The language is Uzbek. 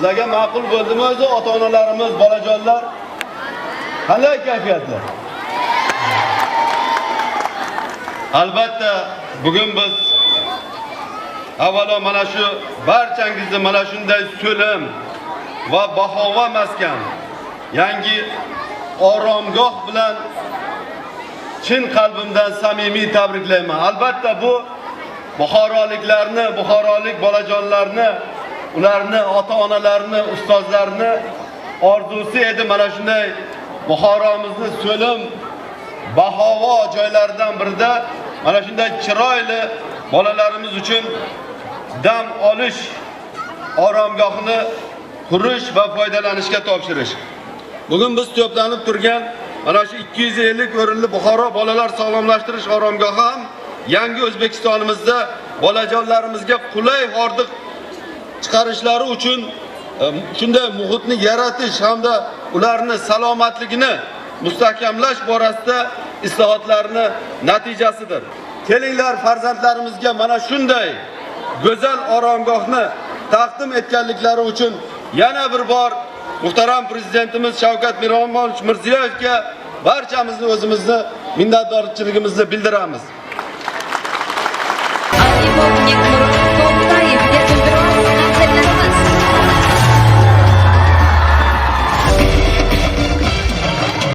Sizlarga ma'qul bo'ldimi o'zi ota-onalarimiz, bolajonlar? Qanday kayfiyatda? Albatta, bugun biz avvalo mana shu barchangizni mana shunday so'lim va bahova maskan, yangi oromgoh bilan chin qalbimdan samimiy tabriklayman. Albatta bu buxoroliklarni, buxorolik bolajonlarni, ularni ota-onalarini, ustozlarini orzusi edi mana shunday Buxoromizni so'lim, bahavo joylaridan birida mana shunday chiroyli bolalarimiz uchun dam olish oromgohini qurish va foydalanishga topshirish. Bugun biz to'planib turgan mana shu 250 o'rinli Buxoro bolalar sog'lomlashtirish oromgohi ham yangi O'zbekistonimizda bolajonlarimizga qulay hordiq chiqarishlari uchun shunday muhitni yaratish hamda ularni salomatligini mustahkamlash borasida islohotlarning natijasidir. Kelinglar farzandlarimizga mana shunday go'zal oromgohni taqdim etganliklari uchun yana bir bor muhtaram prezidentimiz Shavkat Miromonovich Mirziyoyevga barchamizni o'zimizni minnatdorchiligimizni bildiramiz.